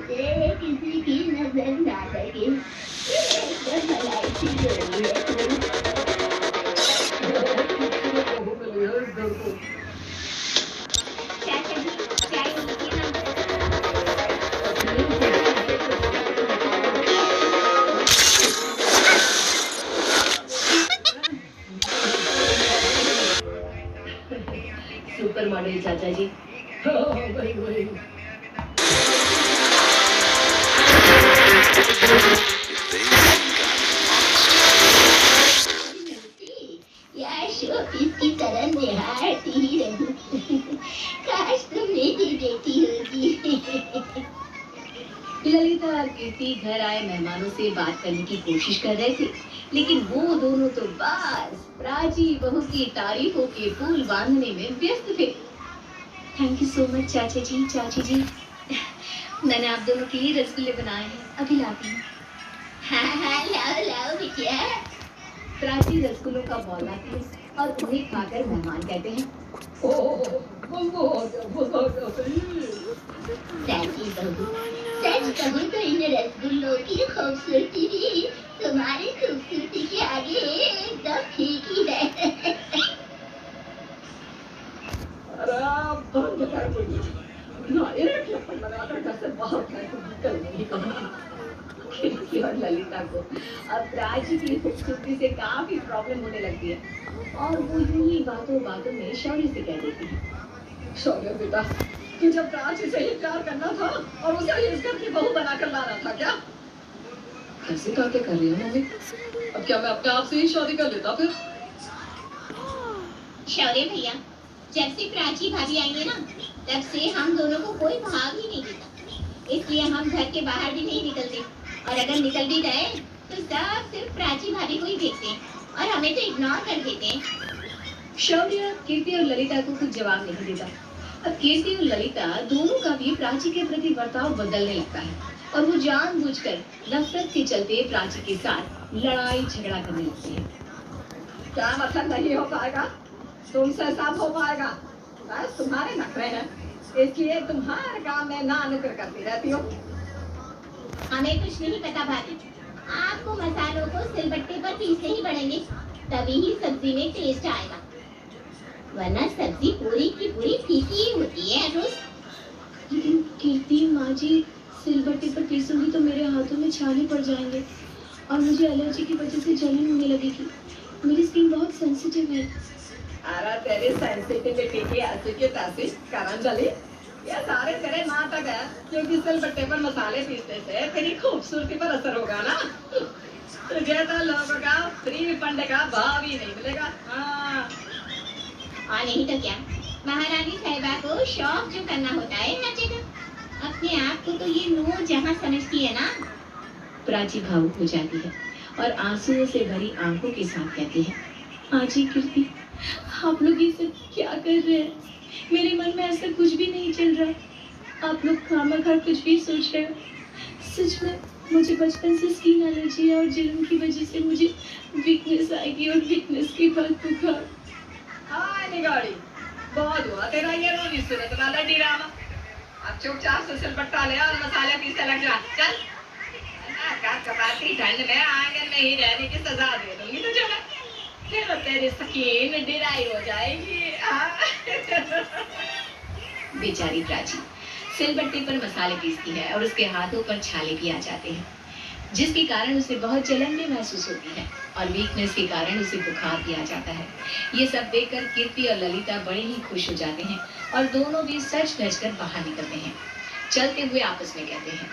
से किसी की नजर ना लगे, ये एकदम भलाई सी जोड़ी है कोई। बहुत खूबसूरत बहू मिली है इस घर को। चाचा जी, चाय लीजिए ना। असीम कीर्ति से तो शादी का मसला है। सुपर मॉडल चाचा जी। हाँ, वही। यार शोपीस की तरह निहारती ही रहूं। काश तुम मेरी बेटी होती। ललिता और कीर्ति घर आए मेहमानों से बात करने की कोशिश कर रहे थे, लेकिन वो दोनों तो बस प्राची बहू की तारीफों के पुल बांधने में व्यस्त थे। थैंक यू सो मच चाचा जी, चाची जी। मैंने आप दोनों के लिए रसगुल्ले बनाए हैं, अभी लाती हूँ। हाँ लाओ लाओ बिटिया। प्राची रसगुल्लों का बॉल लाती है और उन्हें खाकर मेहमान कहते हैं, ओह, वो आ गया सही। प्राची बहू, सच कहूँ तो इन रसगुल्लों की खूबसूरती भी तुम्हारी खूबसूरती के आगे एकदम फीकी है। अरे बंद कर मुझे ना, एक लपट लगाकर घर से बाहर निकल नहीं कहा। कीर्ति और ललिता को अब प्राची की खूबसूरती से काफी प्रॉब्लम होने लगती है और वो यूं ही बातों बातों में शौर्य से कह देती है, शौर्य बेटा, कि जब प्राची से ही प्यार करना था और उसे ही इस घर की बहू बनाकर लाना था क्या? कैसे बातें कर रही हो मम्मी? अब क्या मैं अपने आप से ही शादी कर लेता फिर? शौर्य भैया, जब से प्राची भाभी आई है ना, तब से हम दोनों को कोई भाव ही नहीं देता, इसलिए हम घर के बाहर भी नहीं निकलते, और अगर निकल भी गए तो सब सिर्फ प्राची भाभी को ही देखते हैं और हमें तो इग्नोर कर देते हैं। शौर्य कीर्ति और ललिता को कुछ जवाब नहीं देता। अब कीर्ति और ललिता दोनों का भी प्राची के प्रति बर्ताव बदलने लगता है और वो जानबूझकर नफरत के चलते प्राची के साथ लड़ाई झगड़ा करने लगती है। क्या मतलब नहीं हो पाएगा? तुमसे सब हो पाएगा, बस तुम्हारे नखरे हैं, इसलिए तुम्हारे काम में ना नुक्र करती रहती हो। हमें कुछ नहीं पता भाभी, आपको मसालों को सिलबट्टे पर पीसने ही पड़ेंगे, तभी ही सब्जी में टेस्ट आएगा, वरना सब्जी पूरी की पूरी फीकी ही होती है रोज। लेकिन कीर्ति माँ जी, सिलबट्टे पर पीसूंगी तो मेरे हाथों में छाले पड़ जाएंगे और मुझे एलर्जी की वजह से जलन होने लगेगी। मेरी स्किन बहुत सेंसिटिव है। अरे तेरी सेंसिटिविटी की ऐसी की तैसी करन जली, ये सारे तेरे नाटक है, क्योंकि सिलबट्टे पर मसाले पीसने से तेरी खूबसूरती पर असर होगा ना। तुझे तो लोगों का फ्री फंड का भाव ही नहीं मिलेगा। हाँ, और नहीं तो क्या, महारानी साहिबा को शौक जो करना होता है हर जगह, अपने आप को तो ये नूर जहां समझती है ना। प्राची भावुक हो जाती है और आंसुओं से भरी आंखों के साथ कहती है, आजी कीर्ति, आप लोग ये सब क्या कर रहे हैं? मेरे मन में ऐसा कुछ भी नहीं चल रहा। आप लोग खामखा कुछ भी सोच रहे हो। सच में मुझे बचपन से स्किन एलर्जी है और जलन की वजह से मुझे वीकनेस आएगी और वीकनेस के बाद बुखार। हाँ निगाड़ी, बहुत हुआ तेरा ये रोनी सूरत वाला ड्रामा। अब चुपचाप से सिलबट्टा ले और मसाले पीसे लग जा, चल। कपाती ठंड में आंगन में ही रहने की सजा दे दूंगी तुझे मैं, फिर तेरी स्किन ड्राई हो जाएगी। बेचारी प्राची सिलबट्टे पर मसाले पीसती है और उसके हाथों पर छाले भी आ जाते हैं, जिसके कारण उसे बहुत जलन भी महसूस होती है और वीकनेस के कारण उसे बुखार भी आ जाता है। ये सब देखकर कीर्ति और ललिता बड़े ही खुश हो जाते हैं और दोनों भी सच धज कर बाहर निकलते हैं। चलते हुए आपस में कहते हैं,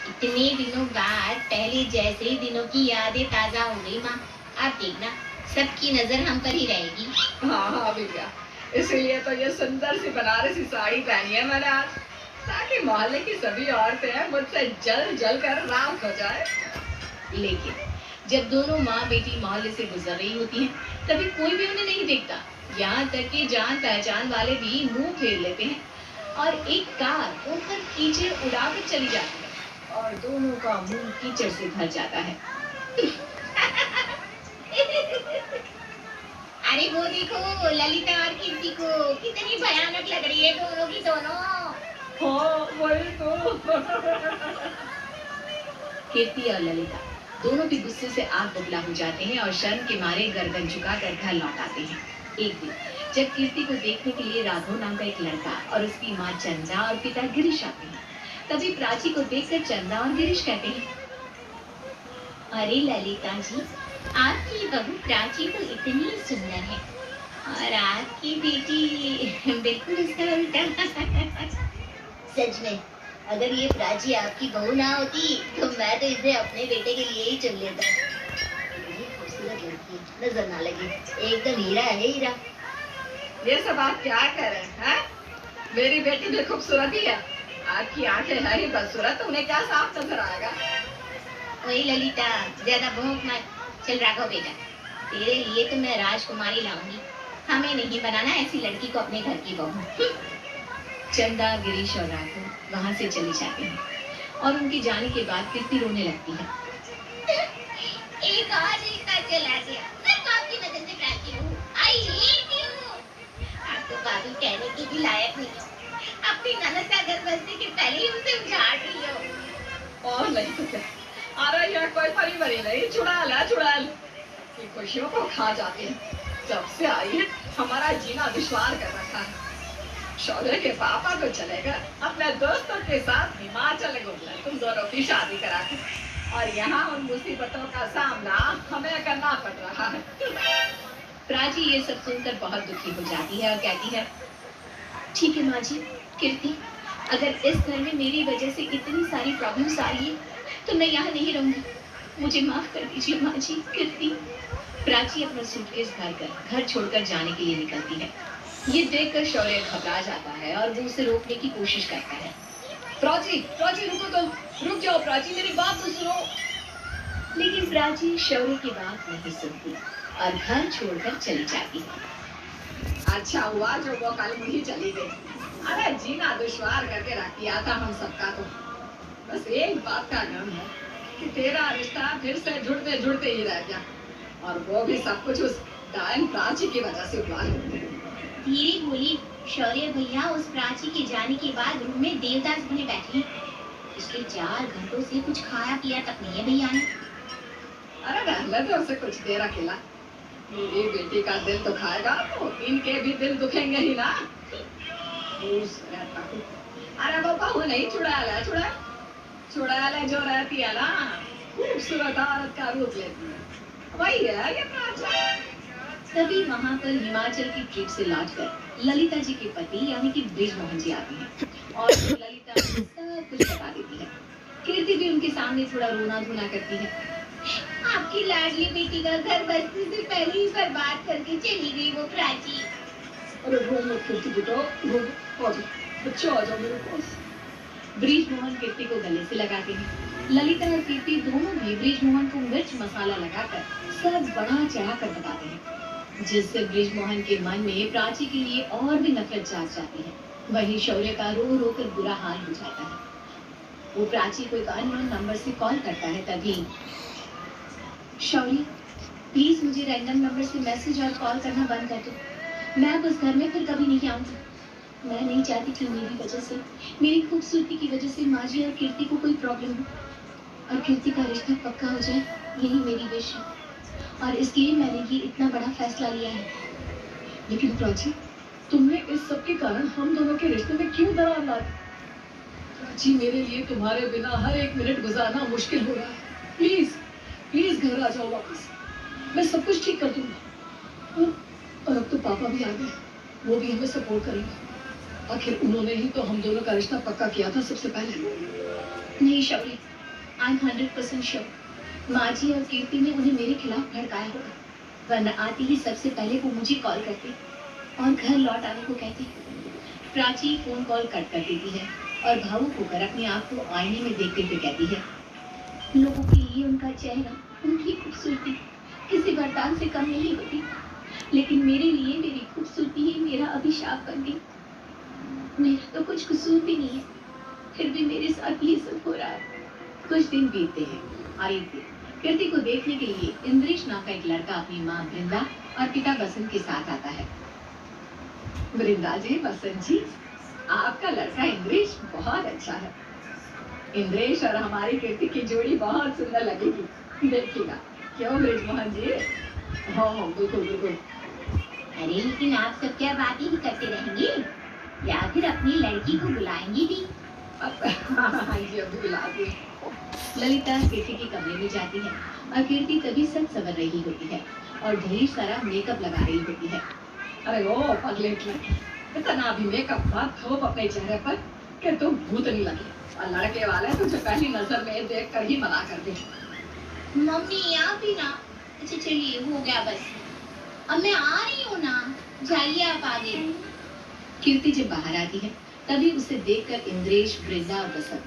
इतने दिनों बाद पहले जैसे ही दिनों की यादें ताजा हो गई माँ, आप देखना सबकी नजर हम पर ही रहेगी। हाँ भैया, इसीलिए तो ये सुंदर सी बनारसी साड़ी पहनी है मैंने आज, ताकि मोहल्ले की सभी औरतें मुझसे जल जल कर राख हो जाए। लेकिन जब दोनों माँ बेटी मोहल्ले से गुजर रही होती हैं, तभी कोई भी उन्हें नहीं देखता। यहाँ तक कि जान पहचान वाले भी मुंह फेर लेते हैं और एक कार उन पर कीचड़ उड़ाकर चली जाती है और दोनों का मुंह कीचड़ से भर जाता है। अरे वो देखो ललिता और कीर्ति को, कितनी भयानक लग रही है दोनों की दोनों। हाँ वही तो। कीर्ति और ललिता दोनों भी गुस्से से आग बबूला हो जाते हैं और शर्म के मारे गर्दन झुकाकर घर लौट आते हैं। एक दिन जब कीर्ति को देखने के लिए राघव नाम का एक लड़का और उसकी माँ चंदा और पिता गिरीश आते हैं, तभी प्राची को देखकर चंदा और गिरीश कहते हैं, अरे ललिता जी, आपकी बहू प्राची तो इतनी सुंदर है और आपकी बेटी बिल्कुल उसका उल्टा। सच में, अगर ये प्राची आपकी बहू ना होती तो मैं तो इसे अपने बेटे के लिए ही चुन लेता। ये खूबसूरत लड़की, नजर ना लगे, एकदम हीरा है हीरा। ये सब आप क्या कर रहे हैं? मेरी बेटी भी खूबसूरत ही है। आपकी आंखें है ही बदसूरत, उन्हें क्या साफ नजर आएगा? वही ललिता, ज्यादा भौंक मत। चल राघव बेटा, तेरे लिए तो मैं राजकुमारी लाऊंगी। हमें नहीं बनाना ऐसी लड़की को अपने घर की बहू। चंदा, गिरीश और राघव वहां से चले जाते हैं और उनके जाने के बाद कीर्ति रोने लगती है। एक और रिश्ता चला गया। मैं तो आपकी नजर से प्राची हूँ। I hate you. आप तो बाबू कहने की भी लायक नहीं हो। अपनी ननद का घर बसने के पहले ही उसे उजाड़ रही हो। और नहीं तो क्या? अरे यह कोई परी बरी नहीं, चुड़ैल है चुड़ैल। ये खुशियों को खा जाती है। जब से आई है हमारा जीना दुश्वार कर रखा है। शौर्य के पापा तो चले गए अपने दोस्तों के साथ हिमाचल घूमने, तुम दोनों की शादी करा के, और यहाँ उन मुसीबतों का सामना हमें करना पड़ रहा है। प्राची ये सब सुनकर बहुत दुखी हो जाती है और कहती है, ठीक है माँ जी, कीर्ति, अगर इस घर में मेरी वजह से इतनी सारी प्रॉब्लम्स आ रही है तो मैं यहाँ नहीं रहूंगी। मुझे माफ कर दीजिए माँ जी, कीर्ति। प्राची अपना सूटकेस भरकर घर छोड़कर जाने के लिए निकलती है। ये देखकर शौर्य घबरा जाता है और वो उसे रोकने की कोशिश करता है। प्राची, प्राची रुको तुम, रुक जाओ प्राची, मेरी बात तो सुनो। लेकिन प्राची शौर्य की बात नहीं सुनती और घर छोड़कर चली जाती है। अच्छा हुआ जो वो कल मुझी चली गई। अरे जीना दुश्वार करके रख दिया था हम सबका। तो बस एक बात का गम है कि तेरा रिश्ता फिर से जुड़ते जुड़ते ही रह गया, और वो भी सब कुछ उस डायन प्राची की वजह से हुआ है। धीरे बोली शौर्य भैया, उस प्राची के जाने के बाद रूम में देवदास बने बैठे हैं। पिछले 4 घंटों से कुछ खाया पिया तक नहीं है भैया ने। अरे रहने दो उसे कुछ देर अकेला। मेरी बेटी का दिल तो खाएगा तो इनके भी दिल दुखेंगे ही ना। अरे वो बहू नहीं, चुड़ैल है चुड़ैल। चुड़ैल है जो रहती है ना, खूबसूरत औरत का रूप लेती है, वही है ये प्राची। तभी वहां पर हिमाचल की ट्रिप से लौटकर ललिता जी के पति यानी कि बृजमोहन जी आते हैं और ललिता को सब कुछ बता देती है। कीर्ति भी उनके सामने थोड़ा रोना धोना करती है। आपकी लाडली बेटी का घर बसने से पहले ही बर्बाद करके चली गई वो प्राची। अरे रो मत कीर्ति बेटा, रो मत, बच्चा आ जाओ मेरे पास। बृजमोहन कीर्ति को गले से लगाते हैं। ललिता और कीर्ति दोनों भी बृजमोहन को मिर्च मसाला लगाकर सब बढ़ा चढ़ा कर बताते हैं, जिससे बृजमोहन के मन में प्राची के लिए और भी नफरत जाग जाती है। वहीं शौर्य का रो रो कर बुरा हाल हो जाता है। वो प्राची को एक अननोन नंबर से कॉल करता है। तभी शौर्य, प्लीज मुझे रैंडम नंबर से मैसेज और कॉल करना बंद कर दो। मैं अब उस घर में फिर कभी नहीं आऊंगी। मैं नहीं चाहती कि मेरी वजह से, मेरी खूबसूरती की वजह से माँ जी और कीर्ति को कोई प्रॉब्लम हो और कीर्ति का रिश्ता पक्का हो जाए, यही मेरी विश है और इसलिए मैंने ये इतना बड़ा फैसला लिया है। लेकिन प्राची, तुमने इस सब के कारण हम दोनों के रिश्ते में क्यों दरार ला दी? प्राची, मेरे लिए तुम्हारे बिना हर एक मिनट गुजारना मुश्किल हो रहा है। प्लीज प्लीज घर आ जाओ वापस, मैं सब कुछ ठीक कर दूंगा। और अब तो पापा भी आ गए, वो भी हमें सपोर्ट करेंगे। आखिर उन्होंने ही तो हम दोनों का रिश्ता पक्का किया था सबसे पहले। नहीं शौर्य, आई एम 100% श्योर माँ जी और कीर्ति ने उन्हें मेरे खिलाफ भड़काया होगा, वरना आती ही सबसे पहले वो मुझे कॉल करते और घर लौट आने को कहते। प्राची फोन कॉल कट कर देती है और भावुक होकर अपने आप को आईने में देखते हुए कहती है, लोगों के लिए उनका चेहरा, उनकी खूबसूरती किसी वरदान से कम नहीं होती, लेकिन मेरे लिए मेरी खूबसूरती ही मेरा अभिशाप बन गई। मेरा तो कुछ कसूर भी नहीं है, फिर भी मेरे साथ ये सब हो रहा है। कुछ दिन बीतते हैं और एक दिन कीर्ति को देखने के लिए इंद्रेश नाम का एक लड़का अपनी माँ वृंदा और पिता बसंत के साथ आता है। वृंदा जी, बसंत जी, आपका लड़का इंद्रेश बहुत अच्छा है। इंद्रेश और हमारी कीर्ति की जोड़ी बहुत सुंदर लगेगी, देखिएगा। क्यों ब्रिजमोहन जी? हाँ बिल्कुल बिल्कुल। अरे लेकिन आप सब क्या बातें ही करते रहेंगे, या फिर अपनी लड़की को बुलाएंगे भी? हाँ जी, अभी बुलाती हूँ। ललिता कीर्ति के कमरे में जाती है और कीर्ति तभी सब संवर रही होती है और ढेर सारा मेकअप लगा रही होती है। अरे ओ पगलेट लड़की, इतना भी मेकअप मत थोप अपने चेहरे पर कि तुम भूतनी लगे, और लड़के वाले तुझे पहली नजर में देख कर ही मना कर दे। मम्मी आप भी ना। अच्छा चलिए हो गया बस, अब मैं आ रही हूँ ना, जाइए आप आगे। कीर्ति जब बाहर आती है तभी उसे देखकर इंद्रेश, वृंदा और बसंत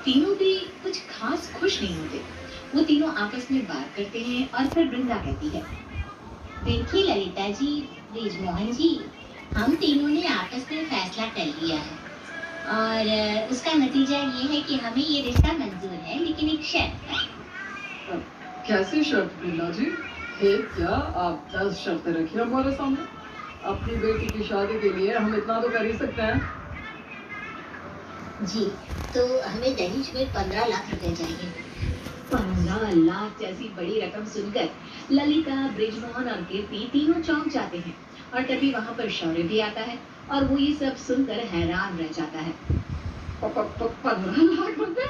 तीनों भी कुछ खास खुश नहीं होते। वो तीनों आपस में बात करते हैं और फिर वृंदा कहती है, देखिए ललिता जी, ब्रिजमोहन जी, हम तीनों ने आपस में फैसला कर लिया है और उसका नतीजा ये है कि हमें ये रिश्ता मंजूर है, लेकिन एक शर्त पर। कैसी शर्त वृंदा जी? क्या आप 10 शर्तें रखिए हमारे सामने? अपनी बेटी की शादी के लिए हम इतना तो कर ही सकते हैं। जी, तो हमें दहेज में 15 लाख रुपए चाहिए। 15 लाख जैसी बड़ी रकम सुनकर ललिता, ब्रिजमोहन और कीर्ति तीनों चौंक जाते हैं और तभी वहाँ पर शौर्य भी आता है और वो ये सब सुनकर हैरान रह जाता है। 15 लाख रुपए?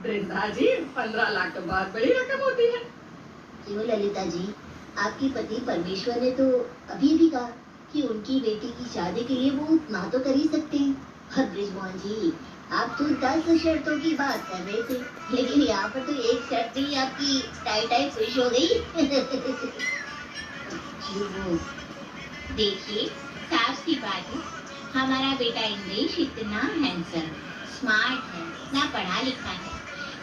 वृंदा जी, 15 लाख तो बहुत बड़ी रकम होती है। क्यों ललिता जी, आपके पति परमेश्वर ने तो अभी भी कहा कि उनकी बेटी की शादी के लिए वो ना तो कर ही सकते हैं। और ब्रिजमोहन जी, आप तो 10 शर्तों की बात कर रहे थे, लेकिन यहाँ पर तो एक शर्त ही आपकी टाई खुश हो गई। जी वो देखिए, साफ सी बात है, हमारा बेटा इंद्रेश इतना हैंडसम, स्मार्ट है, ना पढ़ा लिखा है,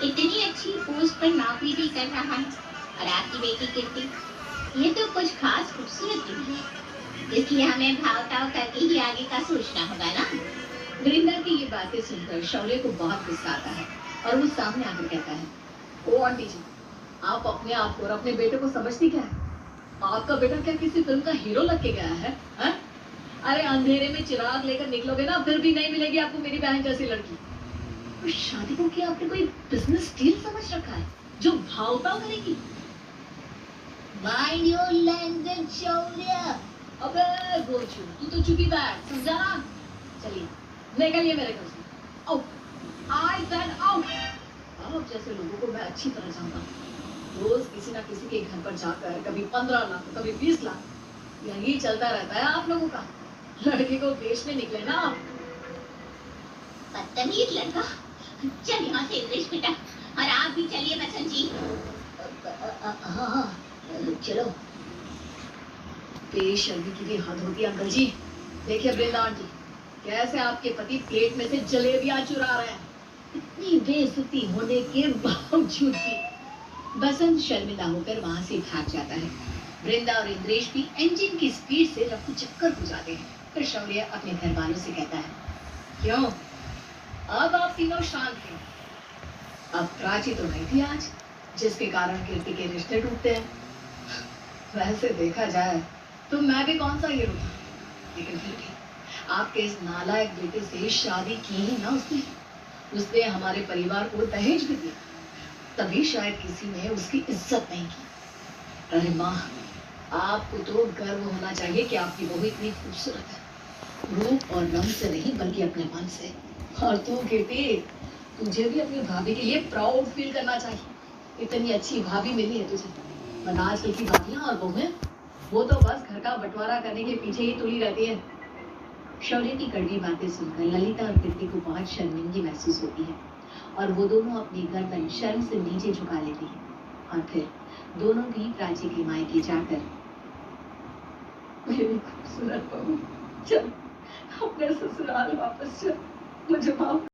इतनी अच्छी पोस्ट पर नौकरी भी कर रहा है, और आपकी बेटी कीर्ति, ये तो कुछ खास खूबसूरत नहीं है, इसलिए हमें भाव ताव करके ही आगे का सोचना होगा ना। वृंदा की ये बातें सुनकर शौर्य को बहुत गुस्सा आता है और वो सामने आकर कहता है, ओ आंटी जी, आप अपने आप को और अपने बेटे को समझती क्या है? आपका बेटा क्या किसी फिल्म का हीरो लग के गया है? अरे अंधेरे में चिराग लेकर निकलोगे ना, फिर भी नहीं मिलेगी आपको मेरी बहन जैसी लड़की। तो शादी को क्या आपने कोई बिजनेस डील समझ रखा है जो भाव-ताव करेगी? माइंड योर लैंग्वेज शौर्य। अबे गोचू, तू तो चुप ही बैठ, समझा ना? चलिए निकलिए मेरे घर से। Out, I said out. आप जैसे लोगों को मैं अच्छी तरह जानता हूँ। रोज किसी ना किसी के घर पर जाकर कभी 15 लाख, कभी 20 लाख, यही चलता रहता है आप लोगों का। लड़के को बेचने निकले ना आप। बदतमीज लड़का, चल यहाँ से इंग्लिश बेटा, और आप भी चलिए बसंत जी। हाँ चलो। बेशर्मी की भी हद होती है अंकल जी। देखिए वृंदा आंटी, कैसे आपके पति प्लेट में से जलेबियां चुरा रहे हैं। इतनी बेइज्जती होने के बावजूद भी बसंत शर्मिंदा होकर वहां से भाग जाता है। वृंदा और इंद्रेश भी इंजन की स्पीड से रफ्तु चक्कर हो जाते हैं। फिर शौर्य अपने घर वालों से कहता है, क्यों अब आप तीनों शांत हैं? अब प्राची तो नहीं थी आज, जिसके कारण कीर्ति के रिश्ते टूटते हैं। वैसे देखा जाए तो मैं भी कौन सा हीरो था, लेकिन फिर भी आपके इस नालायक बेटे से शादी की ही ना उसने हमारे परिवार को दहेज भी दिया, तभी शायद किसी ने उसकी इज्जत नहीं की। अरे माँ, आपको तो गर्व होना चाहिए कि आपकी बहू इतनी खूबसूरत है, रूप और रंग से नहीं बल्कि अपने मन से। और तू कीर्ति, तुझे भी अपनी भाभी के लिए प्राउड फील करना चाहिए। इतनी अच्छी भाभी मिली है तुझे, वरना आजकल की भाभियां और बहुएं, वो तो बस घर का बंटवारा करने के पीछे ही तुली रहती है। शौर्य की कड़वी बातें सुनकर ललिता और कीर्ति को बहुत शर्मिंदगी महसूस होती है और वो दोनों अपनी गर्दन शर्म से नीचे झुका लेती है और फिर दोनों भी प्राची के मायके जाकर, मेरी खूबसूरत बहू, चल अपने ससुराल वापस चल, मुझे माफ